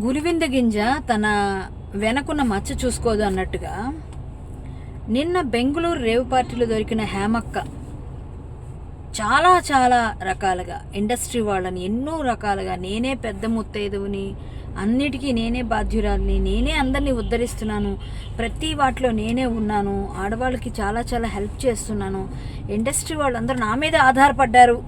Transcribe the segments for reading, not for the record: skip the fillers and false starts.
గురివింద గింజ తన వెనకున్న మచ్చ చూసుకోదు అన్నట్టుగా నిన్న బెంగళూరు రేవు పార్టీలో దొరికిన హేమక్క చాలా చాలా రకాలుగా ఇండస్ట్రీ వాళ్ళని ఎన్నో రకాలుగా నేనే పెద్ద ముత్తైదువుని, అన్నిటికీ నేనే బాధ్యురాలిని, నేనే అందరినీ ఉద్ధరిస్తున్నాను, ప్రతి వాటిలో నేనే ఉన్నాను, ఆడవాళ్ళకి చాలా చాలా హెల్ప్ చేస్తున్నాను, ఇండస్ట్రీ వాళ్ళందరూ నా మీద ఆధారపడ్డారు,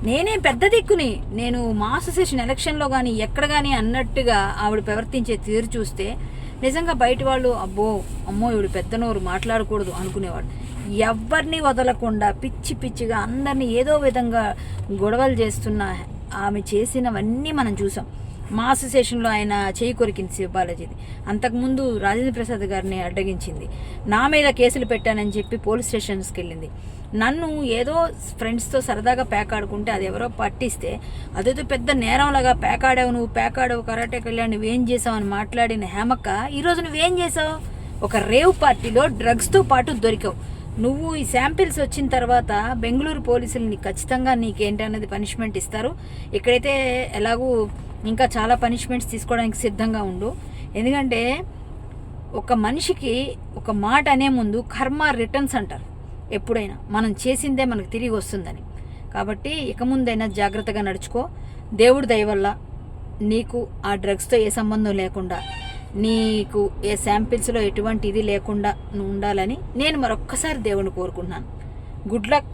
నేనే పెద్ద దిక్కుని, నేను మా అసోసియేషన్ ఎలక్షన్లో కానీ ఎక్కడ కానీ అన్నట్టుగా ఆవిడ ప్రవర్తించే తీరు చూస్తే నిజంగా బయట వాళ్ళు అమ్మో ఈవిడ పెద్ద నోరు మాట్లాడకూడదు అనుకునేవాడు. ఎవరిని వదలకుండా పిచ్చి పిచ్చిగా అందరినీ ఏదో విధంగా గొడవలు చేస్తున్న ఆమె చేసినవన్నీ మనం చూసాం. మా అసోసియేషన్లో ఆయన చేయి కొరికింది శివబాలాజీది, అంతకుముందు రాజేంద్ర ప్రసాద్ గారిని అడ్డగించింది, నా మీద కేసులు పెట్టానని చెప్పి పోలీస్ స్టేషన్స్కి వెళ్ళింది, నన్ను ఏదో ఫ్రెండ్స్తో సరదాగా పేకాడుకుంటే అది ఎవరో పట్టిస్తే అదేదో పెద్ద నేరంలాగా పేకాడావు కరాటే కళ్యాణ్ నువ్వేం చేసావు అని మాట్లాడిన హేమక్క ఈరోజు నువ్వేం చేసావు? ఒక రేవ్ పార్టీలో డ్రగ్స్తో పాటు దొరికావు. నువ్వు ఈ శాంపిల్స్ వచ్చిన తర్వాత బెంగళూరు పోలీసులు నీకు ఖచ్చితంగా నీకేంటన్నది పనిష్మెంట్ ఇస్తారు. ఇక్కడైతే ఎలాగూ ఇంకా చాలా పనిష్మెంట్స్ తీసుకోవడానికి సిద్ధంగా ఉండు. ఎందుకంటే ఒక మనిషికి ఒక మాట అనే ముందు కర్మ రిటర్న్స్ అంటారు. ఎప్పుడైనా మనం చేసిందే మనకు తిరిగి వస్తుందని. కాబట్టి ఇక ముందైనా జాగ్రత్తగా నడుచుకో. దేవుడి దయ వల్ల నీకు ఆ డ్రగ్స్తో ఏ సంబంధం లేకుండా, నీకు ఏ శాంపిల్స్లో ఎటువంటి ఇది లేకుండా నువ్వు ఉండాలని నేను మరొక్కసారి దేవుడిని కోరుకుంటున్నాను. Good luck.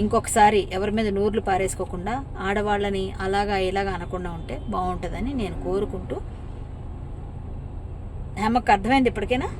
ఇంకొకసారి ఎవరి మీద నోర్లు పారేసుకోకుండా ఆడవాళ్ళని అలాగా ఇలాగా అనకుండా ఉంటే బాగుంటుందని నేను కోరుకుంటూ, హేమకు అర్థమైంది ఇప్పటికైనా?